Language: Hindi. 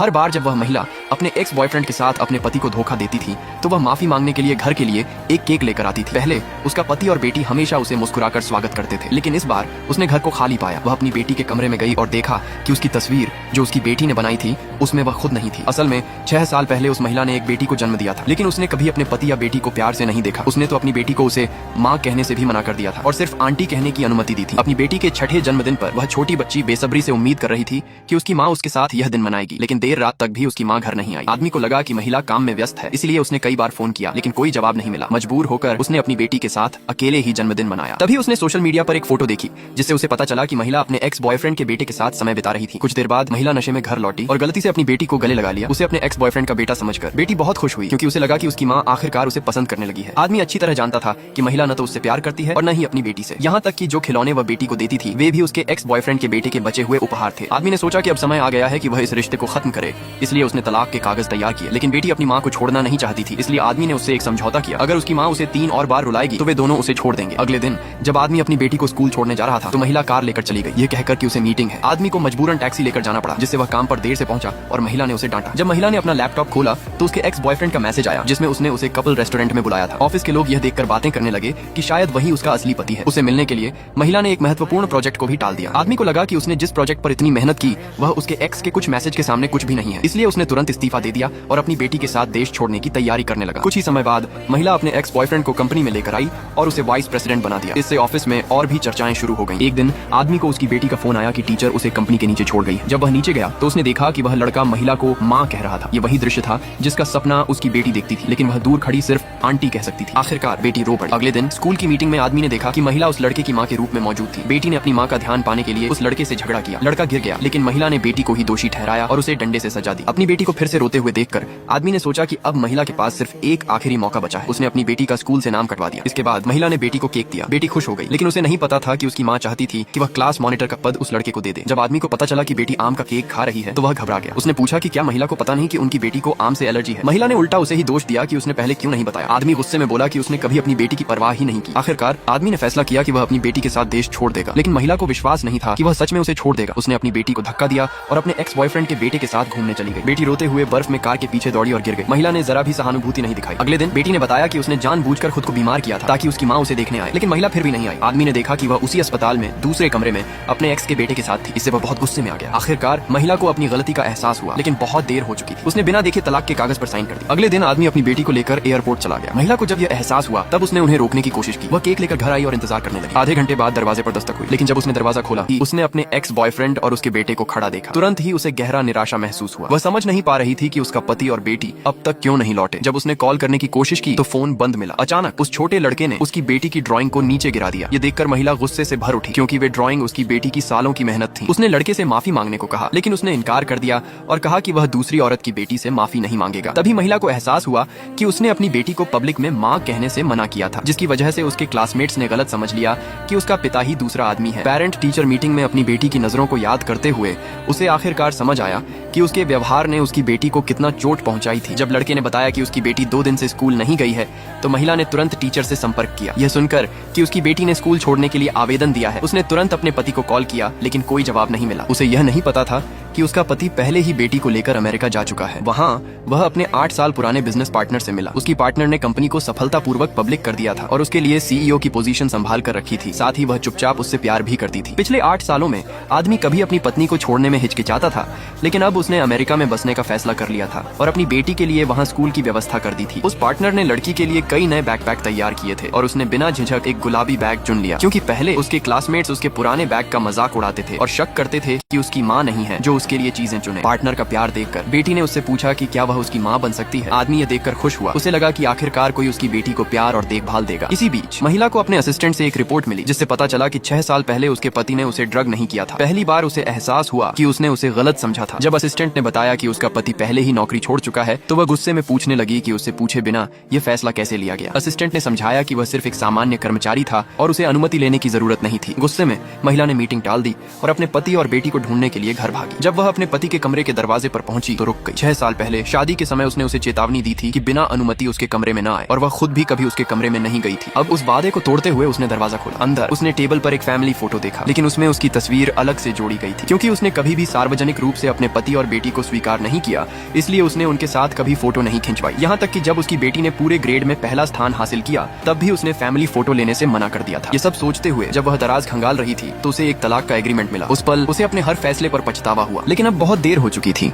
हर बार जब वह महिला अपने एक्स बॉयफ्रेंड के साथ अपने पति को धोखा देती थी तो वह माफी मांगने के लिए घर के लिए एक केक लेकर आती थी। पहले उसका पति और बेटी हमेशा उसे मुस्कुराकर स्वागत करते थे, लेकिन इस बार उसने घर को खाली पाया। वह अपनी बेटी के कमरे में गई और देखा कि उसकी तस्वीर जो उसकी बेटी ने बनाई थी उसमें वह खुद नहीं थी। असल में 6 साल पहले उस महिला ने एक बेटी को जन्म दिया था, लेकिन उसने कभी अपने पति या बेटी को प्यार से नहीं देखा। उसने तो अपनी बेटी को उसे माँ कहने से भी मना कर दिया था और सिर्फ आंटी कहने की अनुमति दी थी। अपनी बेटी के 6ठे जन्मदिन पर वह छोटी बच्ची बेसब्री से उम्मीद कर रही थी कि उसकी माँ उसके साथ यह दिन मनाएगी, लेकिन देर रात तक भी उसकी माँ घर नहीं आई। आदमी को लगा कि महिला काम में व्यस्त है, इसलिए उसने कई बार फोन किया, लेकिन कोई जवाब नहीं मिला। मजबूर होकर उसने अपनी बेटी के साथ अकेले ही जन्मदिन मनाया। तभी उसने सोशल मीडिया पर एक फोटो देखी जिससे उसे पता चला कि महिला अपने एक्स बॉयफ्रेंड के बेटे के साथ समय बिता रही थी। कुछ देर बाद महिला नशे में घर लौटी और गलती से अपनी बेटी को गले लगा लिया। उसे अपने एक्स बॉयफ्रेंड का बेटा समझकर बेटी बहुत खुश हुई, क्योंकि उसे लगा कि उसकी माँ आखिरकार उसे पसंद करने लगी है। आदमी अच्छी तरह जानता था कि महिला न तो उससे प्यार करती है और न ही अपनी बेटी से। यहाँ तक कि जो खिलौने वह बेटी को देती थी वे भी उसके एक्स बॉयफ्रेंड के बेटे के बचे हुए उपहार थे। आदमी ने सोचा कि अब समय आ गया है कि वह इस रिश्ते को खत्म करे, इसलिए उसने तलाक के कागज तैयार किए। लेकिन बेटी अपनी माँ को छोड़ना नहीं चाहती थी, इसलिए आदमी ने उससे एक समझौता किया। अगर उसकी माँ उसे 3 और बार रुलाएगी तो वे दोनों उसे छोड़ देंगे। अगले दिन जब आदमी अपनी बेटी को स्कूल छोड़ने जा रहा था तो महिला कार लेकर चली गई, ये कहकर कि उसे मीटिंग है। आदमी को मजबूरन टैक्सी लेकर जाना पड़ा, जिससे वह काम पर देर से पहुंचा और महिला ने उसे डांटा। जब महिला ने अपना लैपटॉप खोला तो उसके एक्स बॉयफ्रेंड का मैसेज आया जिसमें उसने उसे कपल रेस्टोरेंट में बुलाया था। ऑफिस के लोग यह देखकर बातें करने लगे कि शायद वही उसका असली पति है। उसे मिलने के लिए महिला ने एक महत्वपूर्ण प्रोजेक्ट को भी टाल दिया। आदमी को लगा कि उसने जिस प्रोजेक्ट पर इतनी मेहनत की वह उसके एक्स के कुछ मैसेज के सामने कुछ भी नहीं है, इसलिए उसने तुरंत इस्तीफा दे दिया और अपनी बेटी के साथ देश छोड़ने की तैयारी करने लगा। कुछ ही समय बाद महिला अपने एक्स बॉयफ्रेंड को कंपनी में लेकर आई और उसे वाइस प्रेसिडेंट बना दिया। इससे ऑफिस में और भी चर्चाएं शुरू हो गईं। एक दिन आदमी को उसकी बेटी का फोन आया कि टीचर उसे कंपनी के नीचे छोड़ गई। जब वह नीचे गया तो उसने देखा कि वह लड़का महिला को माँ कह रहा था। ये वही दृश्य था जिसका सपना उसकी बेटी देखती थी, लेकिन वह दूर खड़ी सिर्फ आंटी कह सकती थी। आखिरकार बेटी रो पड़ी। अगले दिन स्कूल की मीटिंग में आदमी ने देखा कि महिला उस लड़के की माँ के रूप में मौजूद थी। बेटी ने अपनी माँ का ध्यान पाने के लिए उस लड़के से झगड़ा किया। लड़का गिर गया, लेकिन महिला ने बेटी को ही दोषी ठहराया और उसे डंडे से सजा दी। अपनी बेटी को फिर से रोते हुए देखकर आदमी ने सोचा कि अब महिला के पास सिर्फ एक आखिरी मौका बचा है। उसने अपनी बेटी का स्कूल से नाम कटवा दिया। इसके बाद महिला ने बेटी को केक दिया। बेटी खुश हो गई, लेकिन उसे नहीं पता था कि उसकी माँ चाहती थी कि वह क्लास मॉनिटर का पद उस लड़के को दे दे। जब आदमी को पता चला कि बेटी आम का केक खा रही है तो वह घबरा गया। उसने पूछा कि क्या महिला को पता नहीं कि उनकी बेटी को आम से एलर्जी है। महिला ने उल्टा उसे ही दोष दिया कि उसने पहले क्यों नहीं बताया। आदमी गुस्से में बोला कि उसने कभी अपनी बेटी की परवाह ही नहीं की। आखिरकार आदमी ने फैसला किया कि वह अपनी बेटी के साथ देश छोड़ देगा, लेकिन महिला को विश्वास नहीं था कि वह सच में उसे छोड़ देगा। उसने अपनी बेटी को धक्का दिया और अपने एक्स बॉयफ्रेंड के बेटे के साथ घूमने चली गई। बेटी रोते हुए बर्फ में कार के पीछे दौड़ी और गिर गई। महिला ने जरा भी सहानुभूति नहीं दिखाई। अगले दिन बेटी ने बताया कि उसने जानबूझकर खुद को बीमार किया था ताकि उसकी माँ उसे देखने आए, लेकिन महिला फिर भी नहीं आई। आदमी ने देखा कि वह उसी अस्पताल में दूसरे कमरे में अपने एक्स के बेटे के साथ थी। इससे वह बहुत गुस्से में आ गया। आखिरकार महिला को अपनी गलती का एहसास हुआ, लेकिन बहुत देर हो चुकी थी। उसने बिना देखे तलाक के कागज पर साइन कर दी। अगले दिन आदमी अपनी बेटी को लेकर एयरपोर्ट चला गया। महिला को जब यह एहसास हुआ तब उसने उन्हें रोकने की कोशिश की। वह केक लेकर घर आई और इंतजार करने लगी। आधे घंटे बाद दरवाजे पर दस्तक हुई, लेकिन जब उसने दरवाजा खोला उसने अपने एक्स बॉयफ्रेंड और उसके बेटे को खड़ा देखा। तुरंत ही उसे गहरा निराशा महसूस हुआ। वह समझ नहीं पा रही थी कि उसका पति और बेटी अब तक क्यों नहीं लौटे। जब उसने कॉल करने की कोशिश की तो फोन बंद मिला। अचानक उस छोटे लड़के ने उसकी बेटी की ड्राइंग को नीचे गिरा दिया। ये देखकर महिला गुस्से से भर उठी, क्योंकि वे ड्राइंग उसकी बेटी की सालों की मेहनत थी। उसने लड़के से माफी मांगने को कहा, लेकिन उसने इनकार कर दिया और कहा कि वह दूसरी औरत की बेटी से माफी नहीं मांगेगा। तभी महिला को एहसास हुआ कि उसने अपनी बेटी को पब्लिक में माँ कहने से मना किया था, जिसकी वजह से उसके क्लासमेट्स ने गलत समझ लिया कि उसका पिता ही दूसरा आदमी है। पेरेंट टीचर मीटिंग में अपनी बेटी की नजरों को याद करते हुए उसे आखिरकार समझ आया कि उसके व्यवहार ने उसकी बेटी को कितना चोट पहुंचाई थी। जब लड़के ने बताया कि उसकी बेटी 2 दिन से स्कूल नहीं गई है तो महिला ने तुरंत टीचर से संपर्क किया। यह सुनकर कि उसकी बेटी ने स्कूल छोड़ने के लिए आवेदन दिया है, उसने तुरंत अपने पति को कॉल किया, लेकिन कोई जवाब नहीं मिला। उसे यह नहीं पता था कि उसका पति पहले ही बेटी को लेकर अमेरिका जा चुका है। वहाँ वह अपने 8 साल पुराने बिजनेस पार्टनर से मिला। उसकी पार्टनर ने कंपनी को सफलतापूर्वक पब्लिक कर दिया था और उसके लिए सीईओ की पोजीशन संभाल कर रखी थी। साथ ही वह चुपचाप उससे प्यार भी करती थी। पिछले 8 सालों में आदमी कभी अपनी पत्नी को छोड़ने में हिचकिचाता था, लेकिन अब उसने अमेरिका में बसने का फैसला कर लिया था और अपनी बेटी के लिए वहाँ स्कूल की व्यवस्था कर दी थी। उस पार्टनर ने लड़की के लिए कई नए बैकपैक तैयार किए थे और उसने बिना झिझक एक गुलाबी बैग चुन लिया, क्योंकि पहले उसके क्लासमेट्स उसके पुराने बैग का मजाक उड़ाते थे और शक करते थे कि उसकी माँ नहीं है जो उसके लिए चीजें चुने। पार्टनर का प्यार देखकर बेटी ने उससे पूछा कि क्या वह उसकी माँ बन सकती है। आदमी ये देखकर खुश हुआ। उसे लगा कि आखिरकार कोई उसकी बेटी को प्यार और देखभाल देगा। इसी बीच महिला को अपने असिस्टेंट से एक रिपोर्ट मिली जिससे पता चला कि 6 साल पहले उसके पति ने उसे ड्रग नहीं किया था। पहली बार उसे एहसास हुआ कि उसने उसे गलत समझा था। जब असिस्टेंट ने बताया कि उसका पति पहले ही नौकरी छोड़ चुका है तो वह गुस्से में पूछने लगी कि उससे पूछे बिना यह फैसला कैसे लिया गया। असिस्टेंट ने समझाया कि वह सिर्फ एक सामान्य कर्मचारी था और उसे अनुमति लेने की जरूरत नहीं थी। गुस्से में महिला ने मीटिंग टाल दी और अपने पति और बेटी को ढूंढने के लिए घर भागी। जब वह अपने पति के कमरे के दरवाजे पर पहुंची तो रुक गई। 6 साल पहले शादी के समय उसने उसे चेतावनी दी थी कि बिना अनुमति उसके कमरे में न आए और वह खुद भी कभी उसके कमरे में नहीं गई थी। अब उस वादे को तोड़ते हुए उसने दरवाजा खोला। अंदर उसने टेबल पर एक फैमिली फोटो देखा, लेकिन उसमें उसकी तस्वीर अलग से जोड़ी गई थी, क्योंकि उसने कभी भी सार्वजनिक रूप से अपने पति और बेटी को स्वीकार नहीं किया, इसलिए उसने उनके साथ कभी फोटो नहीं खिंचवाई। यहाँ तक कि जब उसकी बेटी ने पूरे ग्रेड में पहला स्थान हासिल किया, तब भी उसने फैमिली फोटो लेने से मना कर दिया था। ये सब सोचते हुए जब वह दराज खंगाल रही थी तो उसे एक तलाक का एग्रीमेंट मिला। उस पल उसे अपने हर फैसले पर पछतावा हुआ, लेकिन अब बहुत देर हो चुकी थी।